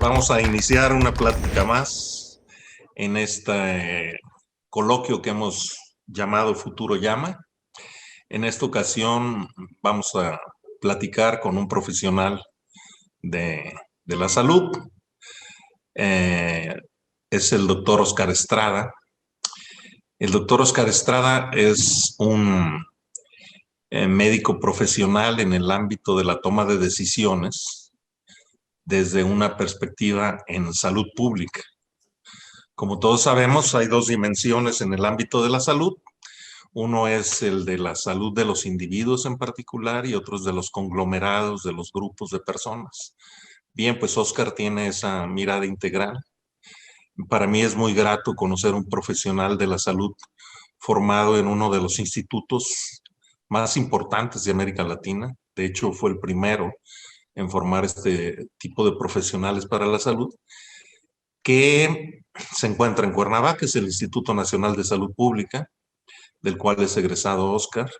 Vamos a iniciar una plática más en este coloquio que hemos llamado Futuro Llama. En esta ocasión vamos a platicar con un profesional de la salud. Es el doctor Oscar Estrada. El doctor Oscar Estrada es un médico profesional en el ámbito de la toma de decisiones desde una perspectiva en salud pública. Como todos sabemos, hay dos dimensiones en el ámbito de la salud. Uno es el de la salud de los individuos en particular y otro es de los conglomerados, de los grupos de personas. Bien, pues Oscar tiene esa mirada integral. Para mí es muy grato conocer un profesional de la salud formado en uno de los institutos más importantes de América Latina. De hecho, fue el primero en formar este tipo de profesionales para la salud, que se encuentra en Cuernavaca, que es el Instituto Nacional de Salud Pública, del cual es egresado Oscar.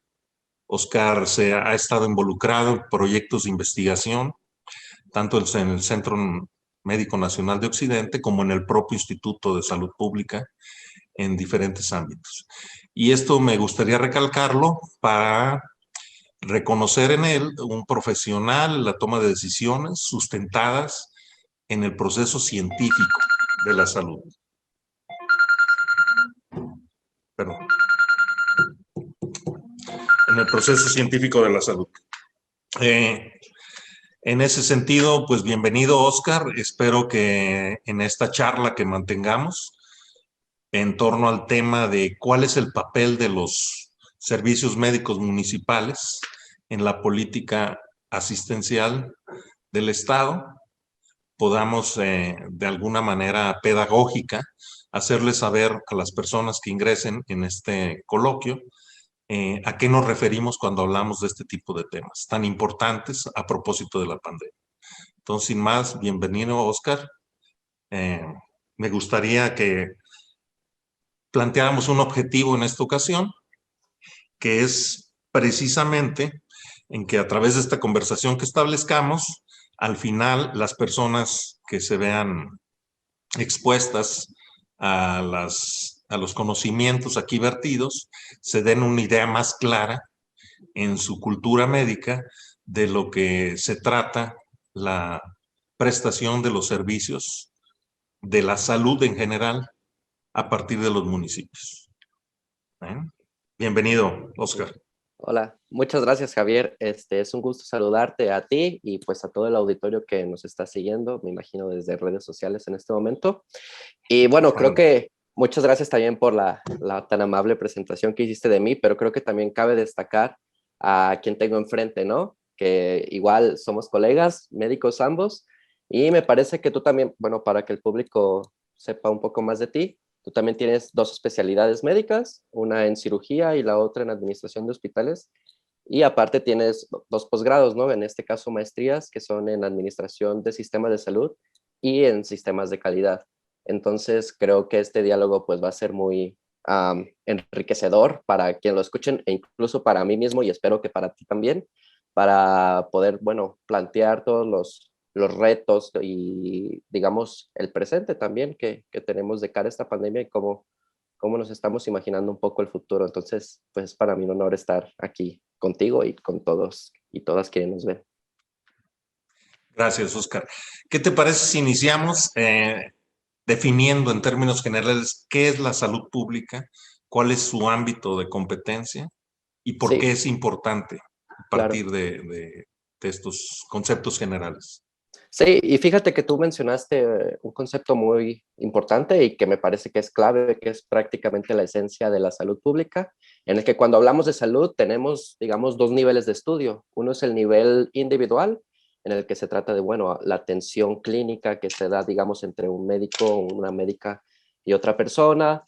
Oscar ha estado involucrado en proyectos de investigación, tanto en el Centro Médico Nacional de Occidente como en el propio Instituto de Salud Pública, en diferentes ámbitos. Y esto me gustaría recalcarlo para reconocer en él un profesional en la toma de decisiones sustentadas en el proceso científico de la salud. Perdón. En el proceso científico de la salud. En ese sentido, pues bienvenido, Oscar. Espero que en esta charla que mantengamos en torno al tema de cuál es el papel de los servicios médicos municipales en la política asistencial del Estado, podamos de alguna manera pedagógica hacerles saber a las personas que ingresen en este coloquio a qué nos referimos cuando hablamos de este tipo de temas tan importantes a propósito de la pandemia. Entonces, sin más, bienvenido, Oscar. Me gustaría que planteáramos un objetivo en esta ocasión, que es precisamente en que a través de esta conversación que establezcamos, al final las personas que se vean expuestas a los conocimientos aquí vertidos se den una idea más clara en su cultura médica de lo que se trata la prestación de los servicios de la salud en general a partir de los municipios. Bienvenido, Oscar. Hola, muchas gracias, Javier. Es un gusto saludarte a ti y pues a todo el auditorio que nos está siguiendo, me imagino desde redes sociales en este momento. Y bueno, creo que muchas gracias también por la tan amable presentación que hiciste de mí, pero creo que también cabe destacar a quien tengo enfrente, ¿no? Que igual somos colegas, médicos ambos, y me parece que tú también, bueno, para que el público sepa un poco más de ti, tú también tienes dos especialidades médicas, una en cirugía y la otra en administración de hospitales. Y aparte tienes dos posgrados, ¿no? En este caso maestrías, que son en administración de sistemas de salud y en sistemas de calidad. Entonces creo que este diálogo pues va a ser muy enriquecedor para quien lo escuchen e incluso para mí mismo y espero que para ti también, para poder, bueno, plantear todos los retos y, digamos, el presente también que tenemos de cara a esta pandemia y cómo nos estamos imaginando un poco el futuro. Entonces, pues para mí un honor estar aquí contigo y con todos y todas quienes nos ven. Gracias, Oscar. ¿Qué te parece si iniciamos definiendo en términos generales qué es la salud pública, cuál es su ámbito de competencia y por qué es importante a partir de estos conceptos generales? Sí, y fíjate que tú mencionaste un concepto muy importante y que me parece que es clave, que es prácticamente la esencia de la salud pública, en el que cuando hablamos de salud tenemos, digamos, dos niveles de estudio. Uno es el nivel individual, en el que se trata de, bueno, la atención clínica que se da, digamos, entre un médico, una médica y otra persona,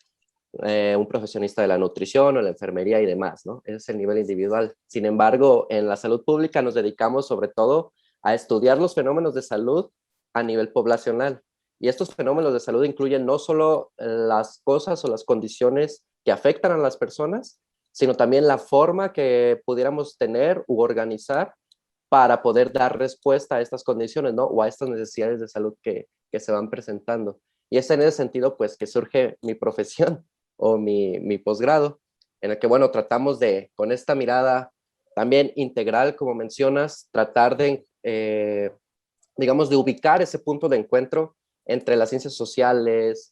un profesionista de la nutrición o la enfermería y demás, ¿no? Ese es el nivel individual. Sin embargo, en la salud pública nos dedicamos sobre todo a estudiar los fenómenos de salud a nivel poblacional. Y estos fenómenos de salud incluyen no solo las cosas o las condiciones que afectan a las personas, sino también la forma que pudiéramos tener u organizar para poder dar respuesta a estas condiciones, ¿no? O a estas necesidades de salud que que se van presentando. Y es en ese sentido, pues, que surge mi profesión o mi posgrado, en el que, bueno, tratamos de, con esta mirada también integral, como mencionas, tratar de, digamos, de ubicar ese punto de encuentro entre las ciencias sociales,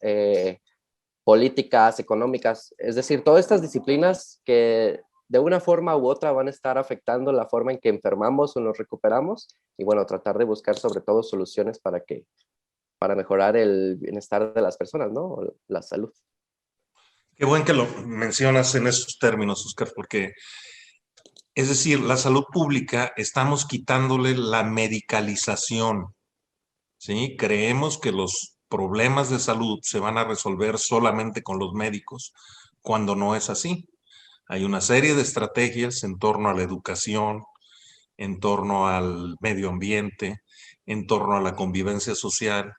políticas, económicas, es decir, todas estas disciplinas que de una forma u otra van a estar afectando la forma en que enfermamos o nos recuperamos, y bueno, tratar de buscar sobre todo soluciones para mejorar el bienestar de las personas, ¿no? O la salud. Qué bueno que lo mencionas en esos términos, Oscar, porque es decir, la salud pública estamos quitándole la medicalización, ¿sí? Creemos que los problemas de salud se van a resolver solamente con los médicos, cuando no es así. Hay una serie de estrategias en torno a la educación, en torno al medio ambiente, en torno a la convivencia social,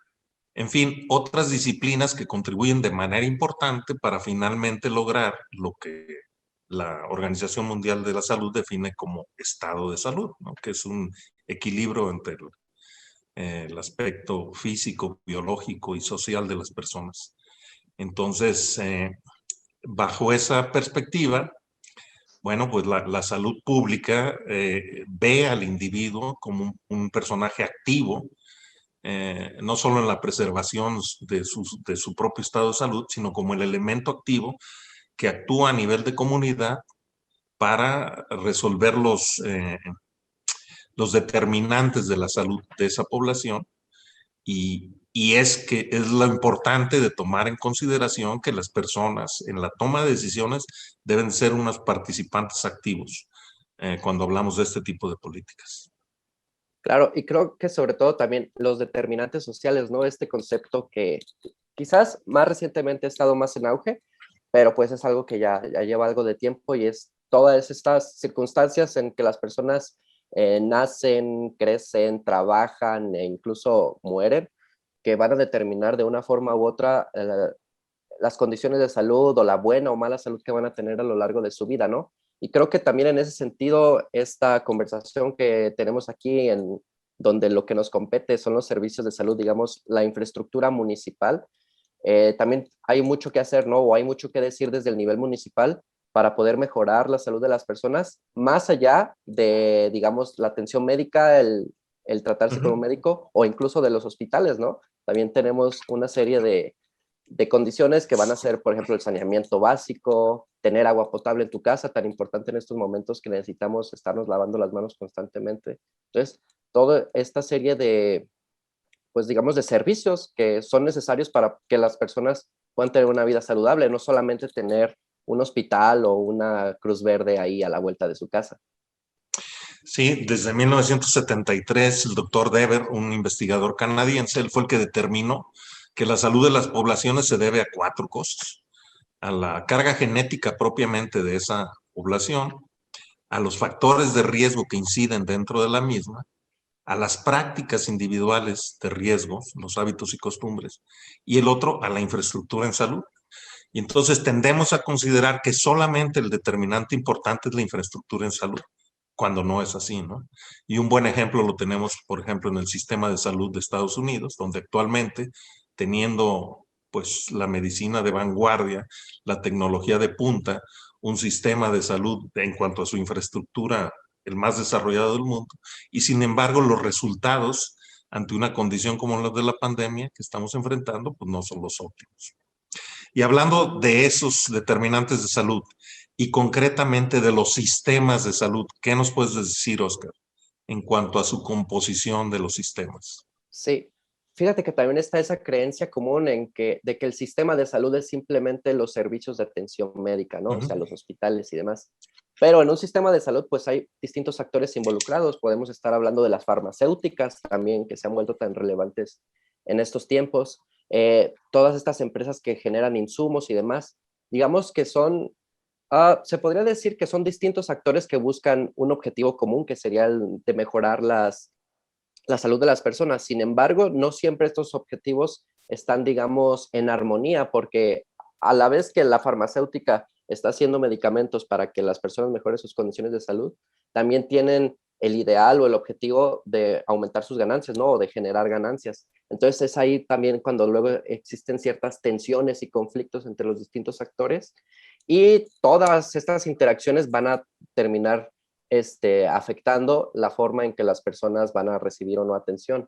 en fin, otras disciplinas que contribuyen de manera importante para finalmente lograr lo que la Organización Mundial de la Salud define como estado de salud, ¿no? Que es un equilibrio entre el aspecto físico, biológico y social de las personas. Entonces, bajo esa perspectiva, bueno, pues la salud pública ve al individuo como un personaje activo, no solo en la preservación de su propio estado de salud, sino como el elemento activo que actúa a nivel de comunidad para resolver los determinantes de la salud de esa población. Y es que es lo importante de tomar en consideración que las personas en la toma de decisiones deben ser unos participantes activos cuando hablamos de este tipo de políticas. Claro, y creo que sobre todo también los determinantes sociales, ¿no? Este concepto que quizás más recientemente ha estado más en auge, pero pues es algo que ya lleva algo de tiempo, y es todas estas circunstancias en que las personas nacen, crecen, trabajan e incluso mueren, que van a determinar de una forma u otra las condiciones de salud o la buena o mala salud que van a tener a lo largo de su vida, ¿no? Y creo que también en ese sentido, esta conversación que tenemos aquí, en donde lo que nos compete son los servicios de salud, digamos, la infraestructura municipal, también hay mucho que hacer, ¿no? O hay mucho que decir desde el nivel municipal para poder mejorar la salud de las personas, más allá de, digamos, la atención médica, el tratarse con un médico, o incluso de los hospitales, ¿no? También tenemos una serie de condiciones que van a ser, por ejemplo, el saneamiento básico, tener agua potable en tu casa, tan importante en estos momentos que necesitamos estarnos lavando las manos constantemente. Entonces, toda esta serie de, pues digamos, de servicios que son necesarios para que las personas puedan tener una vida saludable, no solamente tener un hospital o una Cruz Verde ahí a la vuelta de su casa. Sí, desde 1973, el doctor Dever, un investigador canadiense, él fue el que determinó que la salud de las poblaciones se debe a cuatro cosas: a la carga genética propiamente de esa población, a los factores de riesgo que inciden dentro de la misma, a las prácticas individuales de riesgo, los hábitos y costumbres, y el otro a la infraestructura en salud. Y entonces tendemos a considerar que solamente el determinante importante es la infraestructura en salud, cuando no es así, ¿no? Y un buen ejemplo lo tenemos, por ejemplo, en el sistema de salud de Estados Unidos, donde actualmente, teniendo pues la medicina de vanguardia, la tecnología de punta, un sistema de salud en cuanto a su infraestructura el más desarrollado del mundo, y sin embargo los resultados ante una condición como la de la pandemia que estamos enfrentando, pues no son los óptimos. Y hablando de esos determinantes de salud y concretamente de los sistemas de salud, ¿qué nos puedes decir, Oscar, en cuanto a su composición de los sistemas? Sí, fíjate que también está esa creencia común de que el sistema de salud es simplemente los servicios de atención médica, ¿no? O sea, los hospitales y demás. Pero en un sistema de salud, pues hay distintos actores involucrados. Podemos estar hablando de las farmacéuticas también, que se han vuelto tan relevantes en estos tiempos. Todas estas empresas que generan insumos y demás, digamos que son, se podría decir que son distintos actores que buscan un objetivo común, que sería el de mejorar la salud de las personas. Sin embargo, no siempre estos objetivos están, digamos, en armonía, porque a la vez que la farmacéutica está haciendo medicamentos para que las personas mejoren sus condiciones de salud, también tienen el ideal o el objetivo de aumentar sus ganancias, ¿no? O de generar ganancias. Entonces es ahí también cuando luego existen ciertas tensiones y conflictos entre los distintos actores y todas estas interacciones van a terminar afectando la forma en que las personas van a recibir o no atención.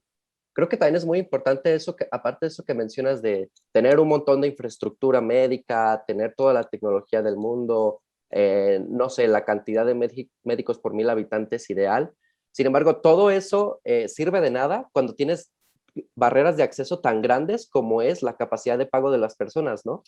Creo que también es muy importante eso, que aparte de eso que mencionas de tener un montón de infraestructura médica, tener toda la tecnología del mundo, no sé, la cantidad de médicos por 1000 habitantes ideal. Sin embargo, todo eso sirve de nada cuando tienes barreras de acceso tan grandes como es la capacidad de pago de las personas, ¿no?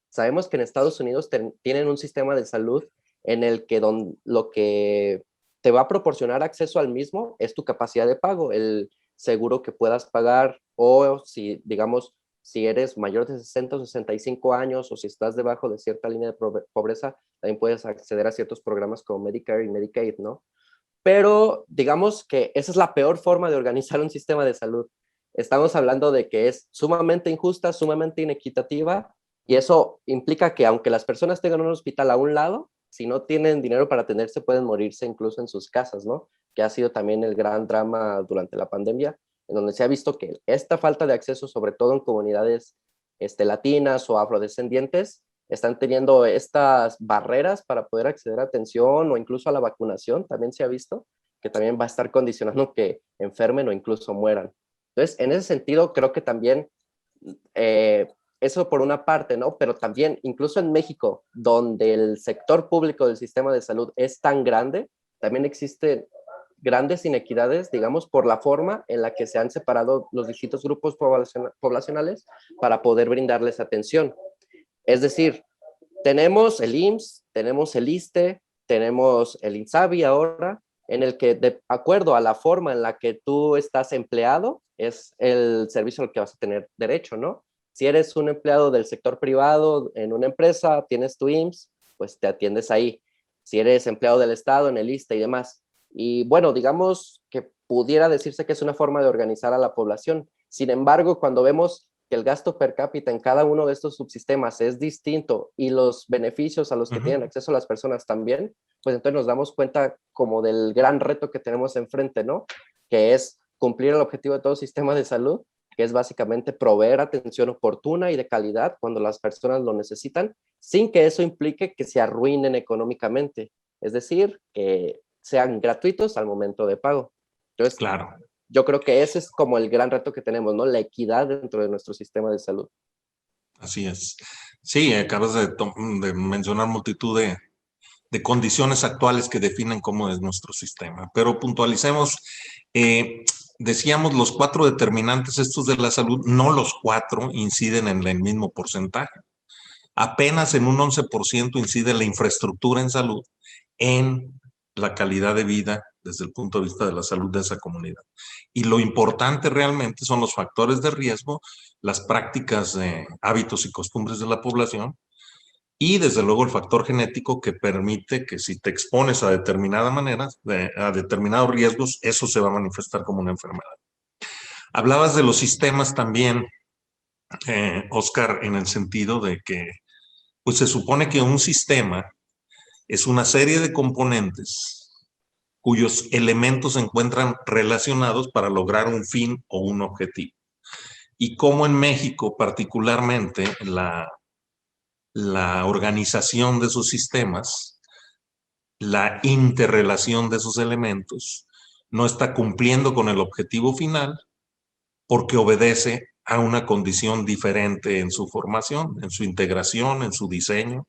Sabemos que en Estados Unidos tienen un sistema de salud en el que lo que te va a proporcionar acceso al mismo es tu capacidad de pago, el seguro que puedas pagar o si, digamos, si eres mayor de 60 o 65 años o si estás debajo de cierta línea de pobreza, también puedes acceder a ciertos programas como Medicare y Medicaid, ¿no? Pero digamos que esa es la peor forma de organizar un sistema de salud. Estamos hablando de que es sumamente injusta, sumamente inequitativa, y eso implica que aunque las personas tengan un hospital a un lado, si no tienen dinero para atenderse, pueden morirse incluso en sus casas, ¿no? Que ha sido también el gran drama durante la pandemia, en donde se ha visto que esta falta de acceso, sobre todo en comunidades latinas o afrodescendientes, están teniendo estas barreras para poder acceder a atención o incluso a la vacunación, también se ha visto, que también va a estar condicionando que enfermen o incluso mueran. Entonces, en ese sentido, creo que también eso por una parte, ¿no? Pero también, incluso en México, donde el sector público del sistema de salud es tan grande, también existen grandes inequidades, digamos, por la forma en la que se han separado los distintos grupos poblacionales para poder brindarles atención. Es decir, tenemos el IMSS, tenemos el ISSSTE, tenemos el INSABI ahora, en el que de acuerdo a la forma en la que tú estás empleado, es el servicio al que vas a tener derecho, ¿no? Si eres un empleado del sector privado en una empresa, tienes tu IMSS, pues te atiendes ahí. Si eres empleado del Estado, en el ISSSTE y demás. Y bueno, digamos que pudiera decirse que es una forma de organizar a la población. Sin embargo, cuando vemos que el gasto per cápita en cada uno de estos subsistemas es distinto y los beneficios a los que tienen acceso las personas también, pues entonces nos damos cuenta como del gran reto que tenemos enfrente, ¿no? Que es cumplir el objetivo de todo sistema de salud, que es básicamente proveer atención oportuna y de calidad cuando las personas lo necesitan, sin que eso implique que se arruinen económicamente, es decir, que sean gratuitos al momento de pago. Entonces, Claro. yo creo que ese es como el gran reto que tenemos, ¿no? La equidad dentro de nuestro sistema de salud. Así es. Sí, acabas de mencionar multitud de condiciones actuales que definen cómo es nuestro sistema. Pero puntualicemos, decíamos los 4 determinantes estos de la salud, no los 4 inciden en el mismo porcentaje. Apenas en un 11% incide la infraestructura en salud en la calidad de vida desde el punto de vista de la salud de esa comunidad. Y lo importante realmente son los factores de riesgo, las prácticas, hábitos y costumbres de la población y desde luego el factor genético que permite que si te expones a determinada manera, a determinados riesgos, eso se va a manifestar como una enfermedad. Hablabas de los sistemas también, Oscar, en el sentido de que pues se supone que un sistema es una serie de componentes cuyos elementos se encuentran relacionados para lograr un fin o un objetivo. Y como en México particularmente la organización de esos sistemas, la interrelación de esos elementos, no está cumpliendo con el objetivo final porque obedece a una condición diferente en su formación, en su integración, en su diseño,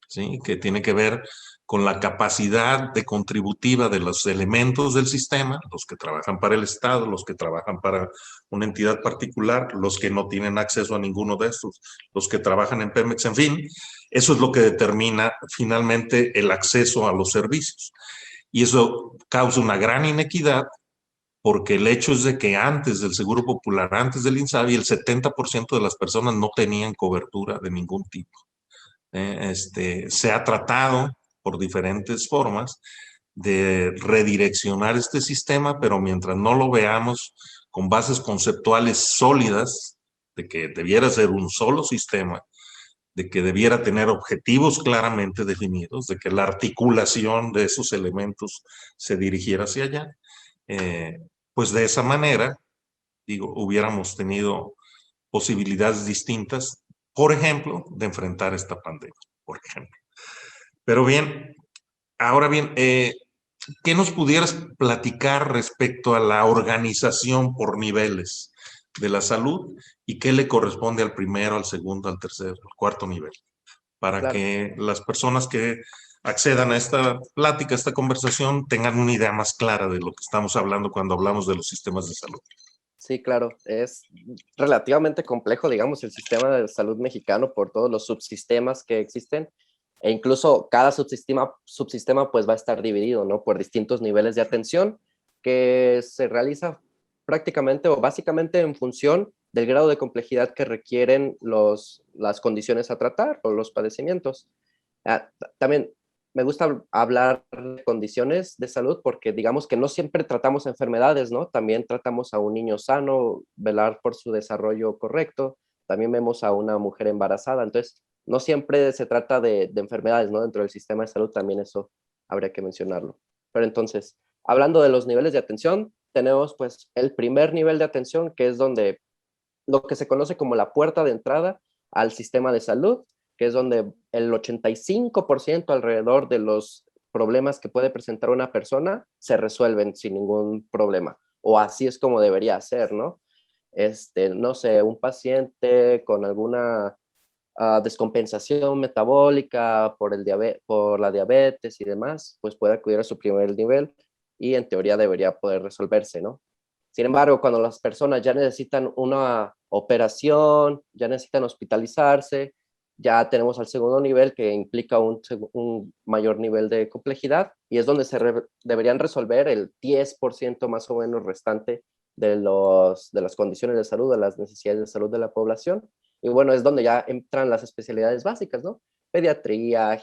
¿sí? Que tiene que ver con la capacidad de contributiva de los elementos del sistema, los que trabajan para el Estado, los que trabajan para una entidad particular, los que no tienen acceso a ninguno de estos, los que trabajan en Pemex, en fin, eso es lo que determina finalmente el acceso a los servicios. Y eso causa una gran inequidad porque el hecho es de que antes del Seguro Popular, antes del INSABI, el 70% de las personas no tenían cobertura de ningún tipo. Se ha tratado por diferentes formas de redireccionar este sistema, pero mientras no lo veamos con bases conceptuales sólidas de que debiera ser un solo sistema, de que debiera tener objetivos claramente definidos, de que la articulación de esos elementos se dirigiera hacia allá, pues de esa manera digo, hubiéramos tenido posibilidades distintas, por ejemplo, de enfrentar esta pandemia, por ejemplo. Pero bien, ahora bien, ¿qué nos pudieras platicar respecto a la organización por niveles de la salud y qué le corresponde al primero, al segundo, al tercero, al cuarto nivel? Para Claro. que las personas que accedan a esta plática, a esta conversación, tengan una idea más clara de lo que estamos hablando cuando hablamos de los sistemas de salud. Sí, claro, es relativamente complejo, digamos, el sistema de salud mexicano por todos los subsistemas que existen e incluso cada subsistema pues va a estar dividido, ¿no? Por distintos niveles de atención que se realiza prácticamente o básicamente en función del grado de complejidad que requieren las condiciones a tratar o los padecimientos. También me gusta hablar de condiciones de salud porque digamos que no siempre tratamos enfermedades, ¿no? También tratamos a un niño sano, velar por su desarrollo correcto, también vemos a una mujer embarazada, entonces no siempre se trata de enfermedades, ¿no? Dentro del sistema de salud también eso habría que mencionarlo. Pero entonces, hablando de los niveles de atención, tenemos pues el primer nivel de atención que es donde lo que se conoce como la puerta de entrada al sistema de salud, que es donde el 85% alrededor de los problemas que puede presentar una persona se resuelven sin ningún problema. O así es como debería ser, ¿no? No sé, un paciente con alguna descompensación metabólica por la diabetes y demás, pues puede acudir a su primer nivel y en teoría debería poder resolverse, ¿no? Sin embargo, cuando las personas ya necesitan una operación, ya necesitan hospitalizarse, ya tenemos al segundo nivel que implica un mayor nivel de complejidad y es donde deberían resolver el 10% más o menos restante de las condiciones de salud, de las necesidades de salud de la población. Y bueno, es donde ya entran las especialidades básicas, ¿no? Pediatría,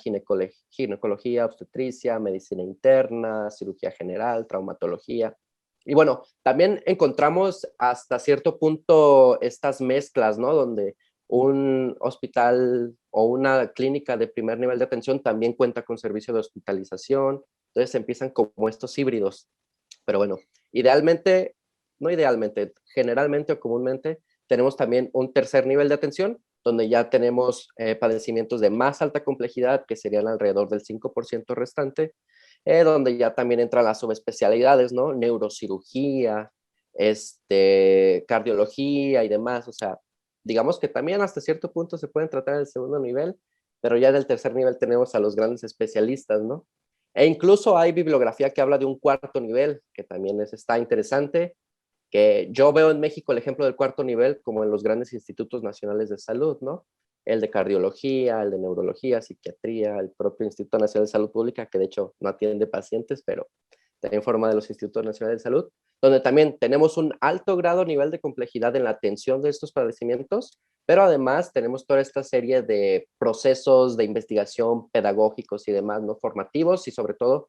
ginecología, obstetricia, medicina interna, cirugía general, traumatología. Y bueno, también encontramos hasta cierto punto estas mezclas, ¿no? Donde un hospital o una clínica de primer nivel de atención también cuenta con servicio de hospitalización. Entonces empiezan como estos híbridos. Pero bueno, idealmente, no idealmente, generalmente o comúnmente, tenemos también un tercer nivel de atención, donde ya tenemos padecimientos de más alta complejidad, que serían alrededor del 5% restante, donde ya también entran las subespecialidades, ¿no? Neurocirugía, cardiología y demás. O sea, digamos que también hasta cierto punto se pueden tratar en el segundo nivel, pero ya en el tercer nivel tenemos a los grandes especialistas, ¿no? E incluso hay bibliografía que habla de un cuarto nivel, que también está interesante, que yo veo en México el ejemplo del cuarto nivel como en los grandes institutos nacionales de salud, ¿no? El de cardiología, el de neurología, psiquiatría, el propio Instituto Nacional de Salud Pública, que de hecho no atiende pacientes, pero también forma de los institutos nacionales de salud, donde también tenemos un alto grado, nivel de complejidad en la atención de estos padecimientos, pero además tenemos toda esta serie de procesos de investigación pedagógicos y demás, ¿no? Formativos y sobre todo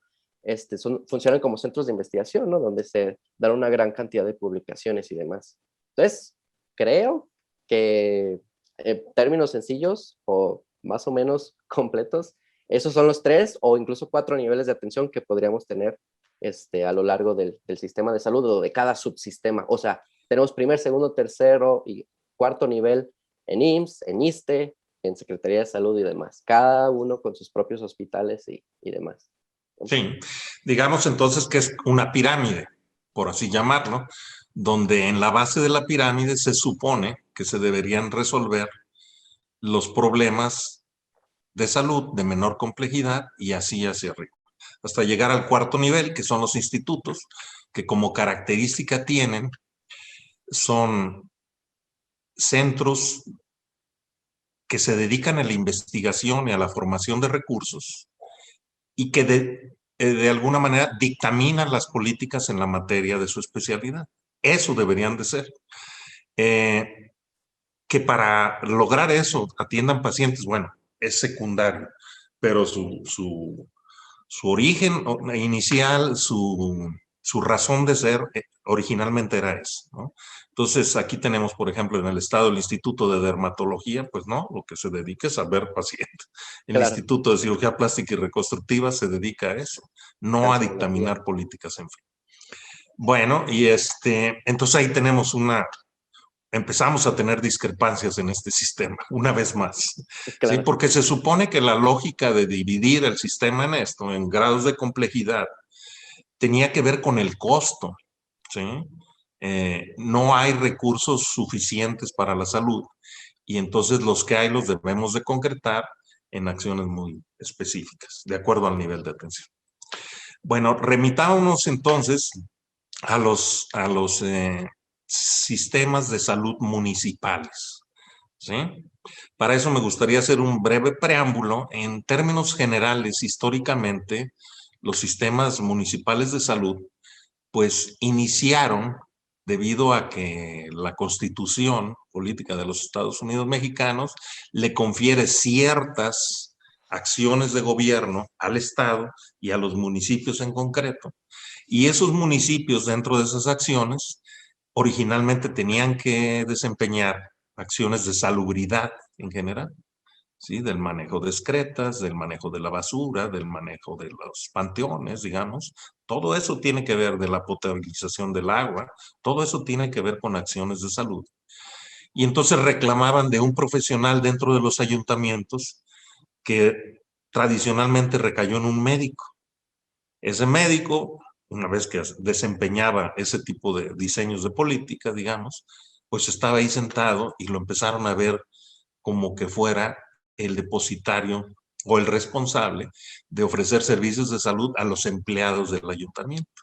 funcionan como centros de investigación, ¿no? Donde se dan una gran cantidad de publicaciones y demás. Entonces, creo que en términos sencillos o más o menos completos, esos son los 3 o incluso 4 niveles de atención que podríamos tener a lo largo del sistema de salud o de cada subsistema. O sea, tenemos primer, segundo, tercero y cuarto nivel en IMSS, en ISSSTE, en Secretaría de Salud y demás. Cada uno con sus propios hospitales y demás. Sí, digamos entonces que es una pirámide, por así llamarlo, donde en la base de la pirámide se supone que se deberían resolver los problemas de salud de menor complejidad y así hacia arriba, hasta llegar al cuarto nivel, que son los institutos, que como característica tienen, son centros que se dedican a la investigación y a la formación de recursos y que de alguna manera dictaminan las políticas en la materia de su especialidad. Eso deberían de ser. Que para lograr eso atiendan pacientes, bueno, es secundario, pero su origen inicial, su razón de ser, originalmente era eso, ¿no? Entonces, aquí tenemos, por ejemplo, en el estado el Instituto de Dermatología, pues no, lo que se dedica es a ver pacientes. El Claro, Instituto de Cirugía Plástica y Reconstructiva se dedica a eso, no a cancerología. dictaminar políticas en fin. Bueno, y entonces ahí tenemos empezamos a tener discrepancias en este sistema, una vez más, ¿sí? Claro. Porque se supone que la lógica de dividir el sistema en esto, en grados de complejidad, tenía que ver con el costo, ¿sí? No hay recursos suficientes para la salud y entonces los que hay los debemos de concretar en acciones muy específicas, de acuerdo al nivel de atención. Bueno, remitámonos entonces a los sistemas de salud municipales, ¿sí? Para eso me gustaría hacer un breve preámbulo. En términos generales, históricamente, los sistemas municipales de salud, pues iniciaron debido a que la Constitución política de los Estados Unidos mexicanos le confiere ciertas acciones de gobierno al Estado y a los municipios en concreto. Y esos municipios dentro de esas acciones originalmente tenían que desempeñar acciones de salubridad en general, ¿sí? Del manejo de excretas, del manejo de la basura, del manejo de los panteones, digamos. Todo eso tiene que ver de la potabilización del agua, todo eso tiene que ver con acciones de salud. Y entonces reclamaban de un profesional dentro de los ayuntamientos que tradicionalmente recayó en un médico. Ese médico, una vez que desempeñaba ese tipo de diseños de política, digamos, pues estaba ahí sentado y lo empezaron a ver como que fuera el depositario o el responsable de ofrecer servicios de salud a los empleados del ayuntamiento.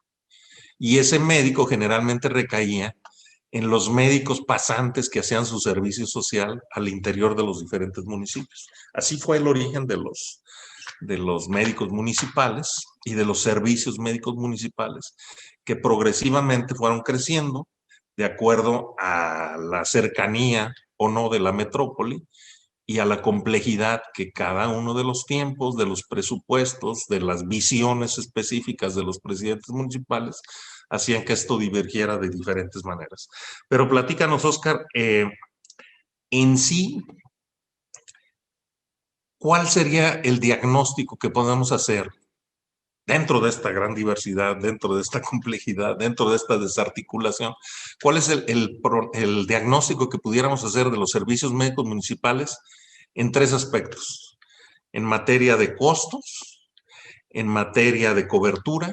Y ese médico generalmente recaía en los médicos pasantes que hacían su servicio social al interior de los diferentes municipios. Así fue el origen de los médicos municipales y de los servicios médicos municipales que progresivamente fueron creciendo de acuerdo a la cercanía o no de la metrópoli y a la complejidad que cada uno de los tiempos, de los presupuestos, de las visiones específicas de los presidentes municipales, hacían que esto divergiera de diferentes maneras. Pero platícanos, Oscar, en sí, ¿cuál sería el diagnóstico que podemos hacer dentro de esta gran diversidad, dentro de esta complejidad, dentro de esta desarticulación? ¿Cuál es el diagnóstico que pudiéramos hacer de los servicios médicos municipales en tres aspectos? En materia de costos, en materia de cobertura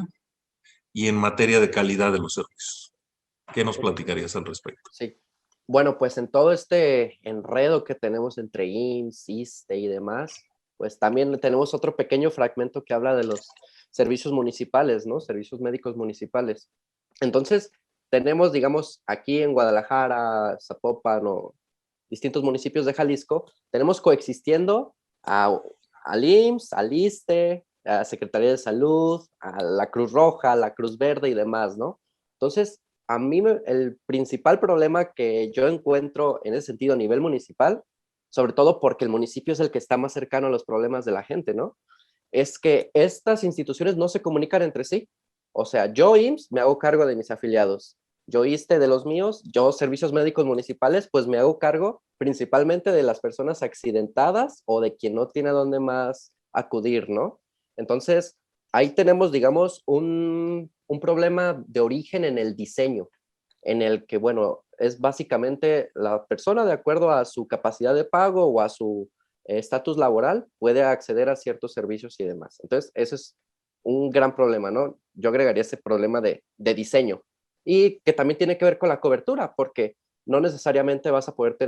y en materia de calidad de los servicios. ¿Qué nos platicarías al respecto? Sí. Bueno, pues en todo este enredo que tenemos entre IMSS, ISSSTE y demás, pues también tenemos otro pequeño fragmento que habla de los servicios municipales, ¿no? Servicios médicos municipales. Entonces, tenemos, digamos, aquí en Guadalajara, Zapopan o distintos municipios de Jalisco, tenemos coexistiendo a, al IMSS, al ISSSTE, a la Secretaría de Salud, a la Cruz Roja, a la Cruz Verde y demás, ¿no? Entonces, a mí el principal problema que yo encuentro en ese sentido a nivel municipal, sobre todo porque el municipio es el que está más cercano a los problemas de la gente, ¿no? Es que estas instituciones no se comunican entre sí. O sea, yo IMSS me hago cargo de mis afiliados, yo ISSSTE de los míos, yo servicios médicos municipales, pues me hago cargo principalmente de las personas accidentadas o de quien no tiene a dónde más acudir, ¿no? Entonces, ahí tenemos, digamos, un problema de origen en el diseño, en el que, bueno, es básicamente la persona de acuerdo a su capacidad de pago o a su estatus laboral puede acceder a ciertos servicios y demás. Entonces, eso es un gran problema, ¿no? Yo agregaría ese problema de diseño y que también tiene que ver con la cobertura, porque no necesariamente vas a poder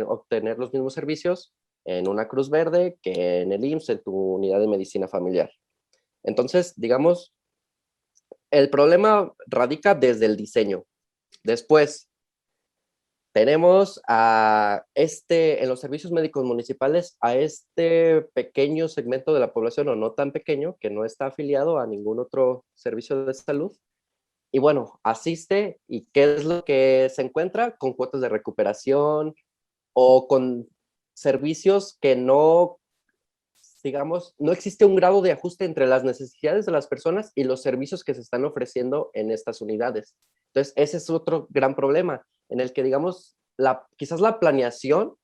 obtener los mismos servicios en una Cruz Verde que en el IMSS, en tu unidad de medicina familiar. Entonces, digamos, el problema radica desde el diseño. Después, tenemos en los servicios médicos municipales, a este pequeño segmento de la población, o no tan pequeño, que no está afiliado a ningún otro servicio de salud. Y bueno, asiste y ¿qué es lo que se encuentra? Con cuotas de recuperación o con servicios que no, digamos, no existe un grado de ajuste entre las necesidades de las personas y los servicios que se están ofreciendo en estas unidades. Entonces, ese es otro gran problema en el que, digamos, quizás la planeación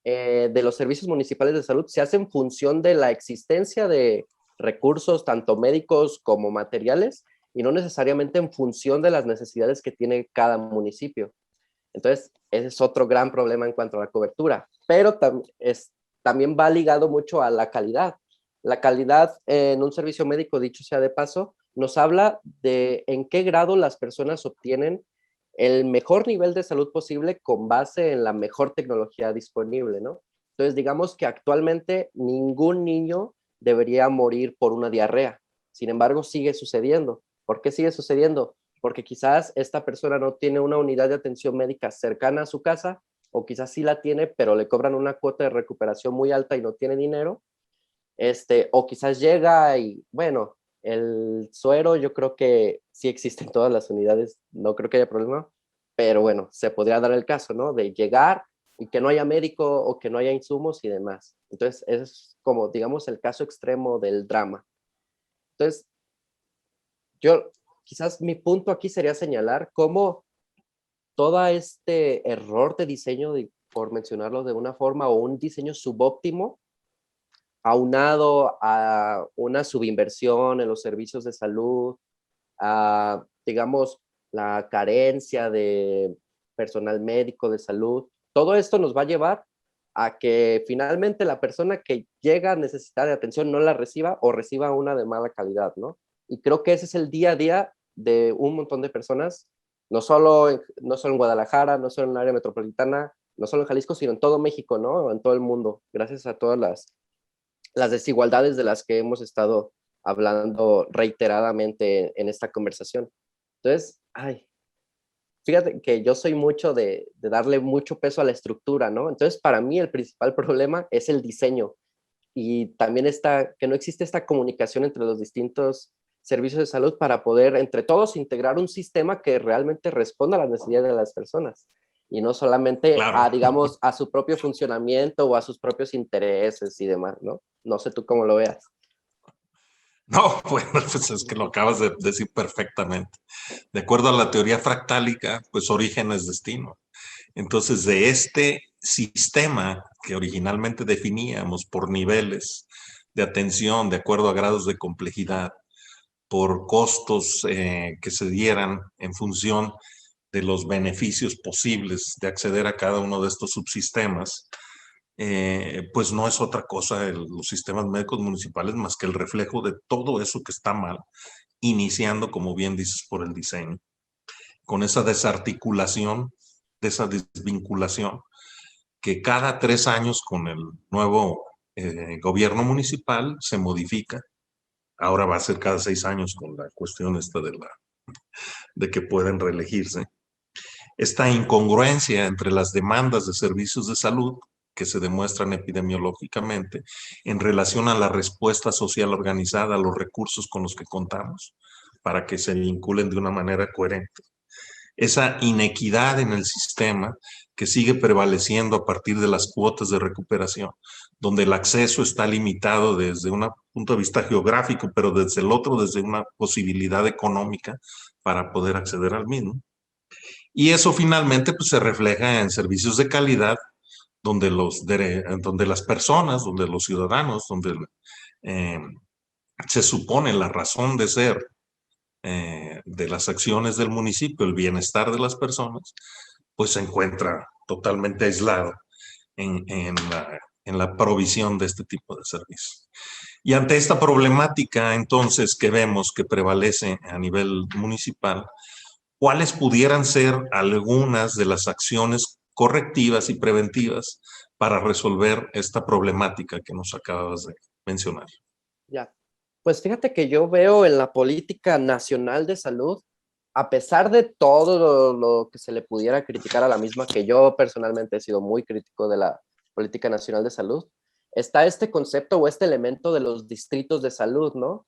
de los servicios municipales de salud se hace en función de la existencia de recursos, tanto médicos como materiales, y no necesariamente en función de las necesidades que tiene cada municipio. Entonces, ese es otro gran problema en cuanto a la cobertura, pero también va ligado mucho a la calidad. La calidad en un servicio médico, dicho sea de paso, nos habla de en qué grado las personas obtienen el mejor nivel de salud posible con base en la mejor tecnología disponible, ¿no? Entonces, digamos que actualmente ningún niño debería morir por una diarrea. Sin embargo, sigue sucediendo. ¿Por qué sigue sucediendo? Porque quizás esta persona no tiene una unidad de atención médica cercana a su casa, o quizás sí la tiene, pero le cobran una cuota de recuperación muy alta y no tiene dinero, o quizás llega y, bueno, el suero yo creo que sí existe en todas las unidades, no creo que haya problema, pero bueno, se podría dar el caso, ¿no? De llegar y que no haya médico o que no haya insumos y demás. Entonces, es como, digamos, el caso extremo del drama. Entonces, yo, quizás mi punto aquí sería señalar cómo todo este error de diseño, por mencionarlo de una forma, o un diseño subóptimo, aunado a una subinversión en los servicios de salud, a, digamos, la carencia de personal médico de salud, todo esto nos va a llevar a que finalmente la persona que llega a necesitar de atención no la reciba o reciba una de mala calidad, ¿no? Y creo que ese es el día a día de un montón de personas, no solo en Guadalajara, no solo en el área metropolitana, no solo en Jalisco, sino en todo México, ¿no? En todo el mundo, gracias a todas las desigualdades de las que hemos estado hablando reiteradamente en esta conversación. Entonces, fíjate que yo soy mucho de darle mucho peso a la estructura, ¿no? Entonces, para mí el principal problema es el diseño y también que no existe esta comunicación entre los distintos servicios de salud para poder entre todos integrar un sistema que realmente responda a las necesidades de las personas y no solamente Claro. digamos, a su propio funcionamiento o a sus propios intereses y demás, ¿no? No sé tú cómo lo veas. No, bueno, pues es que lo acabas de decir perfectamente. De acuerdo a la teoría fractálica, pues origen es destino. Entonces, de este sistema que originalmente definíamos por niveles de atención de acuerdo a grados de complejidad, por costos que se dieran en función de los beneficios posibles de acceder a cada uno de estos subsistemas, pues no es otra cosa los sistemas médicos municipales más que el reflejo de todo eso que está mal, iniciando, como bien dices, por el diseño, con esa desarticulación, de esa desvinculación, que cada 3 años con el nuevo gobierno municipal se modifica. Ahora va a ser cada 6 años con la cuestión esta de que pueden reelegirse. Esta incongruencia entre las demandas de servicios de salud que se demuestran epidemiológicamente en relación a la respuesta social organizada, a los recursos con los que contamos, para que se vinculen de una manera coherente. Esa inequidad en el sistema que sigue prevaleciendo a partir de las cuotas de recuperación, donde el acceso está limitado desde un punto de vista geográfico, pero desde el otro, desde una posibilidad económica para poder acceder al mismo. Y eso finalmente pues, se refleja en servicios de calidad donde, donde las personas, donde los ciudadanos, donde eh, se supone la razón de ser de las acciones del municipio, el bienestar de las personas, pues se encuentra totalmente aislado en la provisión de este tipo de servicios. Y ante esta problemática, entonces, que vemos que prevalece a nivel municipal, ¿cuáles pudieran ser algunas de las acciones correctivas y preventivas para resolver esta problemática que nos acabas de mencionar? Ya. Pues fíjate que yo veo en la política nacional de salud, a pesar de todo lo que se le pudiera criticar a la misma, que yo personalmente he sido muy crítico de la política nacional de salud, está este concepto o este elemento de los distritos de salud, ¿no?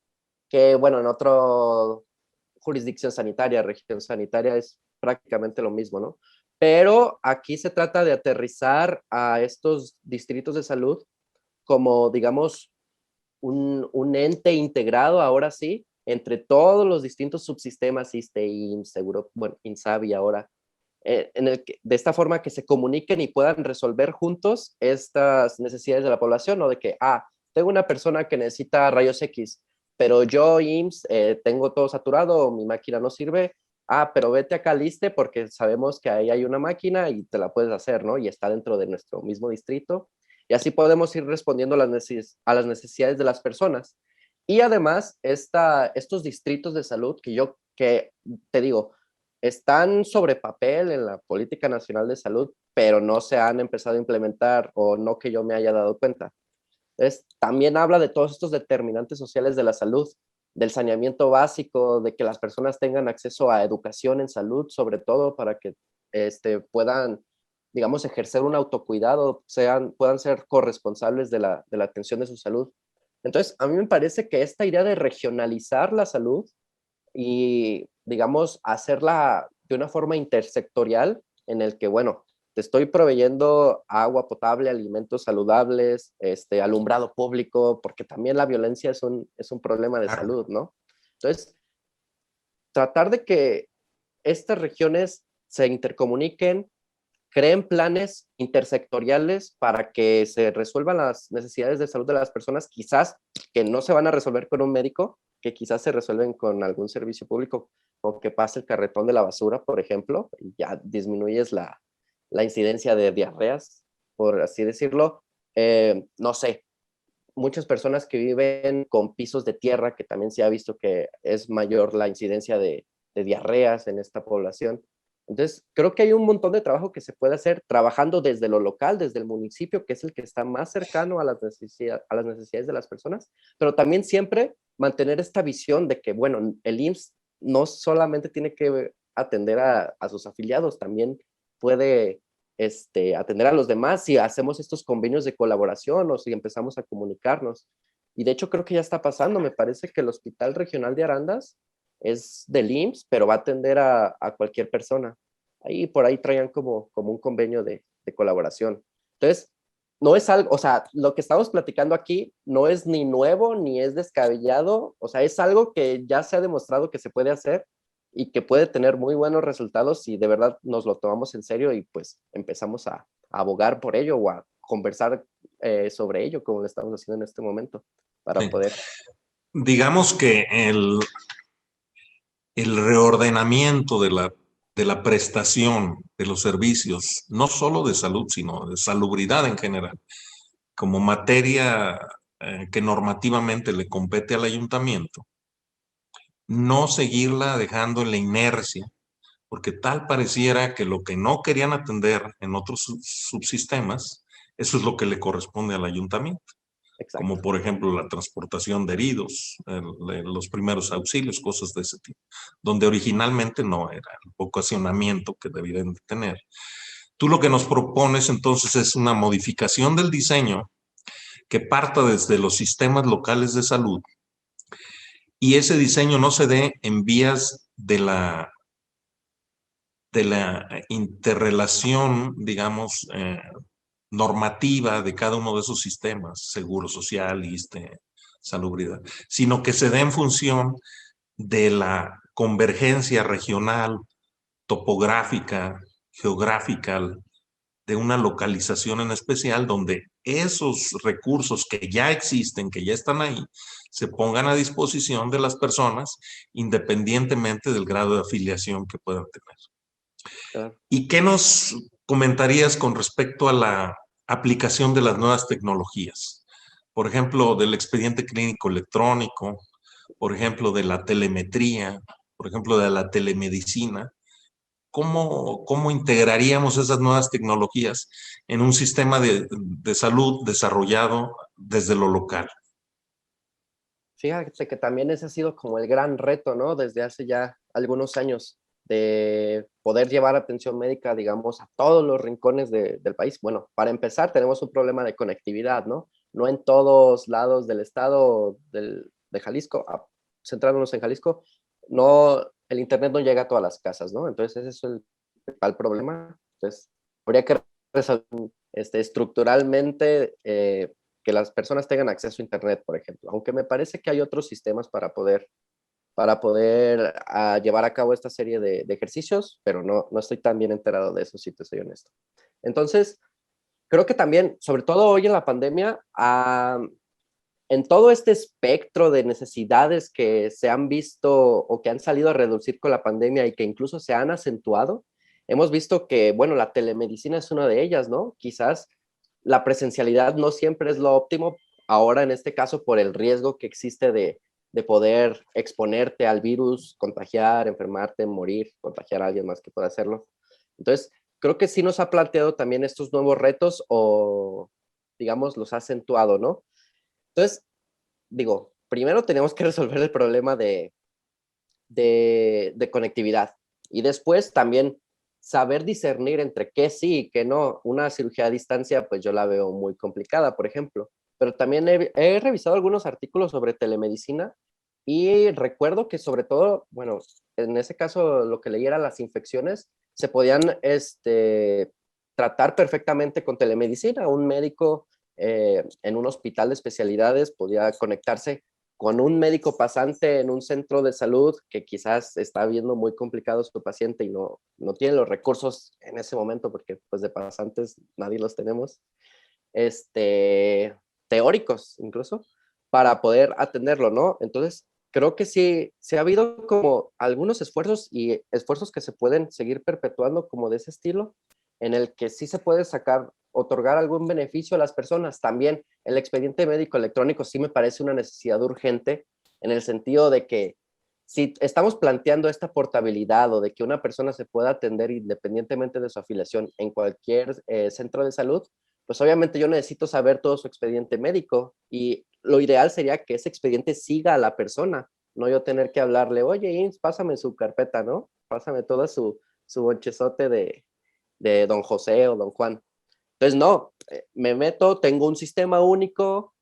Que, bueno, en otra jurisdicción sanitaria, región sanitaria, es prácticamente lo mismo, ¿no? Pero aquí se trata de aterrizar a estos distritos de salud como, digamos, un ente integrado, ahora sí, entre todos los distintos subsistemas, ISSSTE, IMSS, Seguro, bueno, INSABI ahora, de esta forma que se comuniquen y puedan resolver juntos estas necesidades de la población, ¿no? De que, tengo una persona que necesita rayos X, pero yo, IMSS, tengo todo saturado, mi máquina no sirve. Ah, pero vete acá al ISSSTE porque sabemos que ahí hay una máquina y te la puedes hacer, ¿no? Y está dentro de nuestro mismo distrito. Y así podemos ir respondiendo a las necesidades de las personas. Y además, estos distritos de salud que te digo, están sobre papel en la Política Nacional de Salud, pero no se han empezado a implementar o no que yo me haya dado cuenta. Entonces, también habla de todos estos determinantes sociales de la salud, del saneamiento básico, de que las personas tengan acceso a educación en salud, sobre todo para que puedan, digamos, ejercer un autocuidado, puedan ser corresponsables de la atención de su salud. Entonces, a mí me parece que esta idea de regionalizar la salud y, digamos, hacerla de una forma intersectorial en el que, bueno, te estoy proveyendo agua potable, alimentos saludables, alumbrado público, porque también la violencia es un problema de Claro. salud, ¿no? Entonces, tratar de que estas regiones se intercomuniquen, creen planes intersectoriales para que se resuelvan las necesidades de salud de las personas, quizás que no se van a resolver con un médico, que quizás se resuelven con algún servicio público, o que pase el carretón de la basura, por ejemplo, y ya disminuyes la incidencia de diarreas, por así decirlo. No sé, muchas personas que viven con pisos de tierra, que también se ha visto que es mayor la incidencia de diarreas en esta población. Entonces, creo que hay un montón de trabajo que se puede hacer trabajando desde lo local, desde el municipio, que es el que está más cercano a a las necesidades de las personas, pero también siempre mantener esta visión de que, bueno, el IMSS no solamente tiene que atender a sus afiliados, también puede atender a los demás si hacemos estos convenios de colaboración o si empezamos a comunicarnos. Y de hecho creo que ya está pasando, me parece que el Hospital Regional de Arandas es del IMSS, pero va a atender a cualquier persona. Ahí por ahí traían como un convenio de colaboración. Entonces, no es algo, o sea, lo que estamos platicando aquí no es ni nuevo ni es descabellado, o sea, es algo que ya se ha demostrado que se puede hacer y que puede tener muy buenos resultados si de verdad nos lo tomamos en serio y pues empezamos a abogar por ello o a conversar sobre ello como lo estamos haciendo en este momento para Sí. poder. Digamos que el reordenamiento de la prestación de los servicios, no solo de salud, sino de salubridad en general, como materia que normativamente le compete al ayuntamiento, no seguirla dejando en la inercia, porque tal pareciera que lo que no querían atender en otros subsistemas, eso es lo que le corresponde al ayuntamiento, como Exacto. por ejemplo la transportación de heridos, los primeros auxilios, cosas de ese tipo, donde originalmente no era el vocacionamiento que debían de tener. Tú lo que nos propones entonces es una modificación del diseño que parta desde los sistemas locales de salud y ese diseño no se dé en vías de la interrelación, digamos, normativa de cada uno de esos sistemas, seguro social, ISSSTE, salubridad, sino que se dé en función de la convergencia regional, topográfica, geográfica, de una localización en especial donde esos recursos que ya existen, que ya están ahí, se pongan a disposición de las personas independientemente del grado de afiliación que puedan tener. Claro. ¿Y qué nos comentarías con respecto a la aplicación de las nuevas tecnologías? Por ejemplo, del expediente clínico electrónico, por ejemplo, de la telemetría, por ejemplo, de la telemedicina. ¿Cómo integraríamos esas nuevas tecnologías en un sistema de salud desarrollado desde lo local? Fíjate que también ese ha sido como el gran reto, ¿no? Desde hace ya algunos años de poder llevar atención médica, digamos, a todos los rincones del país. Bueno, para empezar, tenemos un problema de conectividad, ¿no? No en todos lados del estado de Jalisco, centrándonos en Jalisco, no, el internet no llega a todas las casas, ¿no? Entonces, ese es el principal problema. Entonces, habría que resolver estructuralmente que las personas tengan acceso a internet, por ejemplo, aunque me parece que hay otros sistemas para poder llevar a cabo esta serie de ejercicios, pero no estoy tan bien enterado de eso, si te soy honesto. Entonces, creo que también, sobre todo hoy en la pandemia, en todo este espectro de necesidades que se han visto o que han salido a reducir con la pandemia y que incluso se han acentuado, hemos visto que, bueno, la telemedicina es una de ellas, ¿no? Quizás la presencialidad no siempre es lo óptimo, ahora en este caso por el riesgo que existe de poder exponerte al virus, contagiar, enfermarte, morir, contagiar a alguien más que pueda hacerlo. Entonces, creo que sí nos ha planteado también estos nuevos retos o, digamos, los ha acentuado, ¿no? Entonces, digo, primero tenemos que resolver el problema de conectividad y después también saber discernir entre qué sí y qué no. Una cirugía a distancia, pues yo la veo muy complicada, por ejemplo, pero también he revisado algunos artículos sobre telemedicina y recuerdo que sobre todo, bueno, en ese caso lo que leí era las infecciones, se podían tratar perfectamente con telemedicina. Un médico en un hospital de especialidades podía conectarse con un médico pasante en un centro de salud que quizás está viendo muy complicado su paciente y no tiene los recursos en ese momento, porque pues de pasantes nadie los tenemos, teóricos incluso, para poder atenderlo, ¿no? Entonces, creo que sí, ha habido como algunos esfuerzos y esfuerzos que se pueden seguir perpetuando como de ese estilo, en el que sí se puede sacar, otorgar algún beneficio a las personas. También el expediente médico electrónico sí me parece una necesidad urgente, en el sentido de que si estamos planteando esta portabilidad o de que una persona se pueda atender independientemente de su afiliación en cualquier centro de salud, pues obviamente yo necesito saber todo su expediente médico y lo ideal sería que ese expediente siga a la persona, no yo tener que hablarle, oye, Ins, pásame su carpeta, ¿no? Pásame toda su bonchezote de don José o don Juan. Entonces, no, me meto, tengo un sistema único,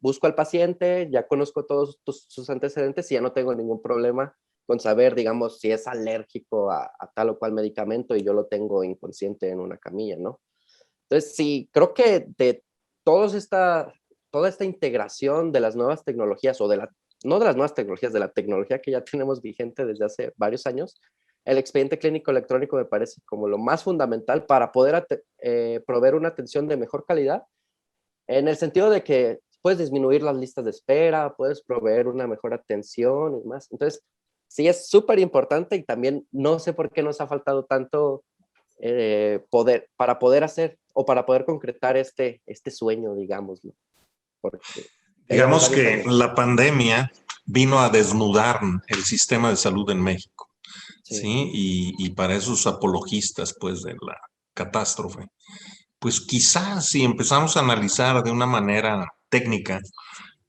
busco al paciente, ya conozco todos sus antecedentes y ya no tengo ningún problema con saber, digamos, si es alérgico a tal o cual medicamento y yo lo tengo inconsciente en una camilla, ¿no? Entonces, sí, creo que de todos toda esta integración de las nuevas tecnologías o no de las nuevas tecnologías, de la tecnología que ya tenemos vigente desde hace varios años, el expediente clínico electrónico me parece como lo más fundamental para poder proveer una atención de mejor calidad, en el sentido de que puedes disminuir las listas de espera, puedes proveer una mejor atención y más. Entonces, sí es súper importante y también no sé por qué nos ha faltado tanto para poder hacer o para poder concretar este sueño, digámoslo, porque ya llevamos Digamos varios que años. la pandemia vino a desnudar el sistema de salud en México, Sí, ¿sí? Y para esos apologistas, pues, de la catástrofe, pues quizás si empezamos a analizar de una manera técnica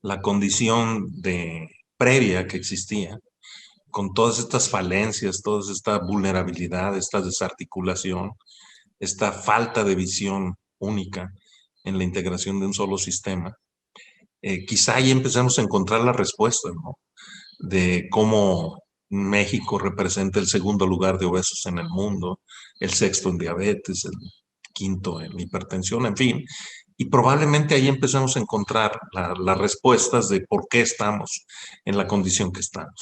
la condición de previa que existía, con todas estas falencias, toda esta vulnerabilidad, esta desarticulación, esta falta de visión única en la integración de un solo sistema, quizá ahí empecemos a encontrar la respuesta, ¿no? De cómo México representa el segundo lugar de obesos en el mundo, el sexto en diabetes, el quinto en hipertensión, en fin. Y probablemente ahí empecemos a encontrar las respuestas de por qué estamos en la condición que estamos.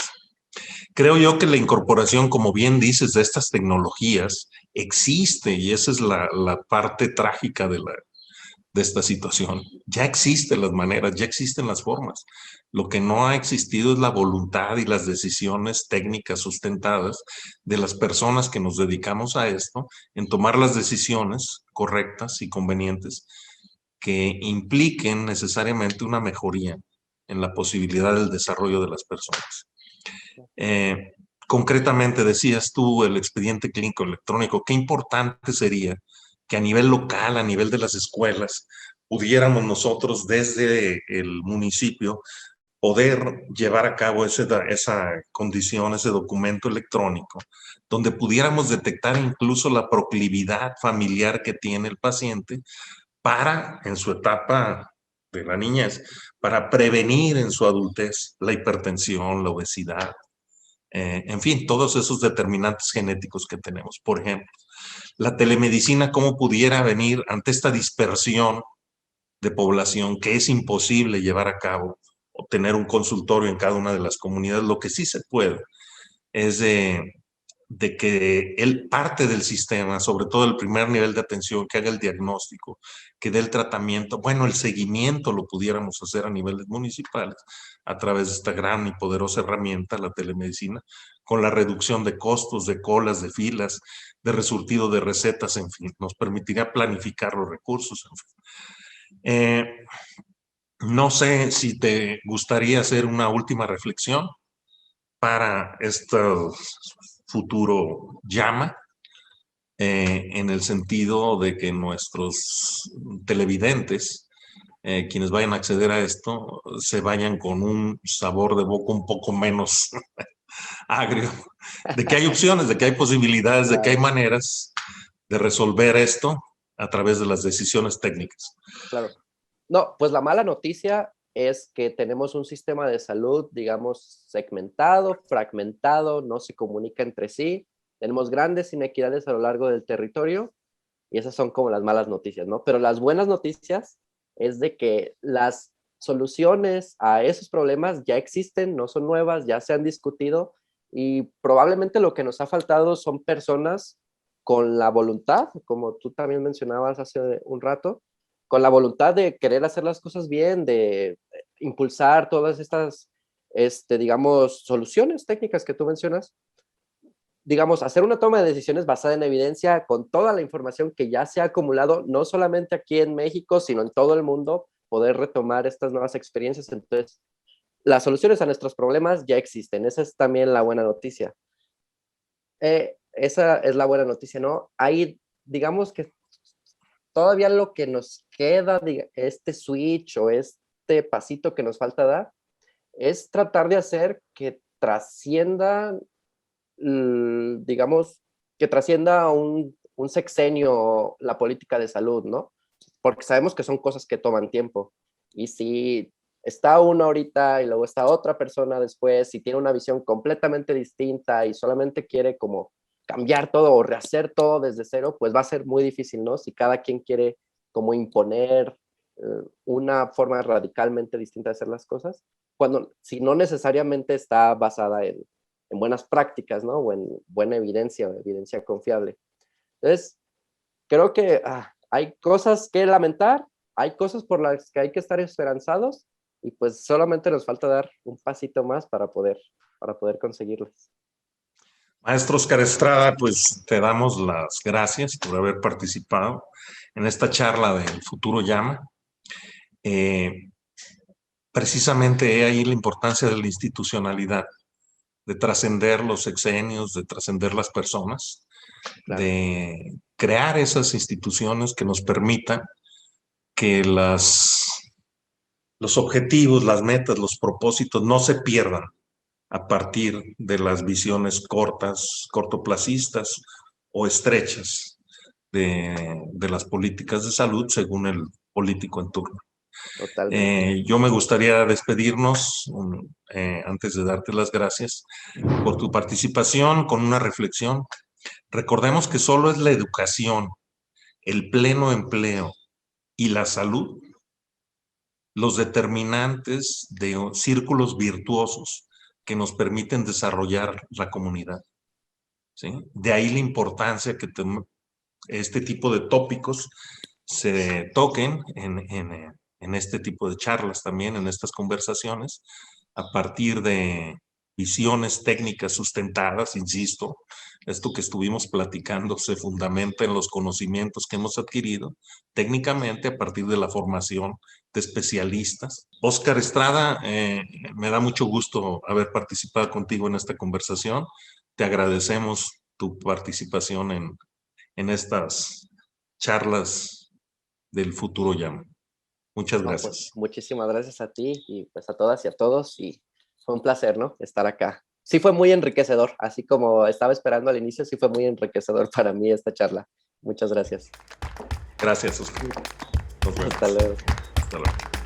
Creo yo que la incorporación, como bien dices, de estas tecnologías existe y esa es la parte trágica de esta situación. Ya existen las maneras, ya existen las formas. Lo que no ha existido es la voluntad y las decisiones técnicas sustentadas de las personas que nos dedicamos a esto en tomar las decisiones correctas y convenientes que impliquen necesariamente una mejoría en la posibilidad del desarrollo de las personas. Eh, Concretamente, decías tú el expediente clínico electrónico, qué importante sería que a nivel local, a nivel de las escuelas, pudiéramos nosotros desde el municipio poder llevar a cabo esa condición, ese documento electrónico, donde pudiéramos detectar incluso la proclividad familiar que tiene el paciente para, en su etapa de la niñez, para prevenir en su adultez la hipertensión, la obesidad, en fin, todos esos determinantes genéticos que tenemos. Por ejemplo, la telemedicina, ¿cómo pudiera venir ante esta dispersión de población que es imposible llevar a cabo o tener un consultorio en cada una de las comunidades? Lo que sí se puede es de que él parte del sistema, sobre todo el primer nivel de atención, que haga el diagnóstico, que dé el tratamiento, bueno, el seguimiento lo pudiéramos hacer a niveles municipales a través de esta gran y poderosa herramienta, la telemedicina, con la reducción de costos, de colas, de filas, de resurtido de recetas, en fin, nos permitiría planificar los recursos, en fin. No sé si te gustaría hacer una última reflexión para este futuro llama, en el sentido de que nuestros televidentes, quienes vayan a acceder a esto, se vayan con un sabor de boca un poco menos agrio, de que hay opciones, de que hay posibilidades, de que hay Claro, maneras de resolver esto a través de las decisiones técnicas. claro. No, pues la mala noticia es que tenemos un sistema de salud, digamos, segmentado, fragmentado, no se comunica entre sí, tenemos grandes inequidades a lo largo del territorio y esas son como las malas noticias, ¿no? Pero las buenas noticias es de que las soluciones a esos problemas ya existen, no son nuevas, ya se han discutido y probablemente lo que nos ha faltado son personas con la voluntad, como tú también mencionabas hace un rato, con la voluntad de querer hacer las cosas bien, de impulsar todas estas, digamos, soluciones técnicas que tú mencionas, digamos, hacer una toma de decisiones basada en evidencia con toda la información que ya se ha acumulado, no solamente aquí en México, sino en todo el mundo, poder retomar estas nuevas experiencias. Entonces, las soluciones a nuestros problemas ya existen. Esa es también la buena noticia. Esa es la buena noticia, ¿no? Hay, digamos que todavía lo que nos queda, este switch o este pasito que nos falta dar, es tratar de hacer que trascienda, digamos, que trascienda un sexenio la política de salud, ¿no? Porque sabemos que son cosas que toman tiempo. Y si está uno ahorita y luego está otra persona después y tiene una visión completamente distinta y solamente quiere como cambiar todo o rehacer todo desde cero, pues va a ser muy difícil, ¿no? Si cada quien quiere como imponer una forma radicalmente distinta de hacer las cosas, cuando si no necesariamente está basada en buenas prácticas, ¿no? O en buena evidencia, o evidencia confiable. Entonces, creo que hay cosas que lamentar, hay cosas por las que hay que estar esperanzados y pues solamente nos falta dar un pasito más para poder conseguirlas. Maestro Oscar Estrada, pues te damos las gracias por haber participado en esta charla del Futuro Llama. Precisamente ahí la importancia de la institucionalidad, de trascender los sexenios, de trascender las personas, Claro, de crear esas instituciones que nos permitan que los objetivos, las metas, los propósitos no se pierdan a partir de las visiones cortas, cortoplacistas o estrechas de las políticas de salud según el político en turno. totalmente. Yo me gustaría despedirnos, antes de darte las gracias, por tu participación con una reflexión. Recordemos que solo es la educación, el pleno empleo y la salud los determinantes de círculos virtuosos que nos permiten desarrollar la comunidad, ¿sí? De ahí la importancia que este tipo de tópicos se toquen en este tipo de charlas también, en estas conversaciones, a partir de visiones técnicas sustentadas, insisto, esto que estuvimos platicando se fundamenta en los conocimientos que hemos adquirido técnicamente a partir de la formación de especialistas. Oscar Estrada, me da mucho gusto haber participado contigo en esta conversación. Te agradecemos tu participación en estas charlas del Futuro Llama. Muchas No, pues gracias. muchísimas gracias a ti y pues a todas y a todos y fue un placer, ¿no? Estar acá. Sí fue muy enriquecedor, así como estaba esperando al inicio, sí fue muy enriquecedor para mí esta charla. Muchas gracias. Gracias, Oscar. Nos Hasta vemos. luego. Hasta luego.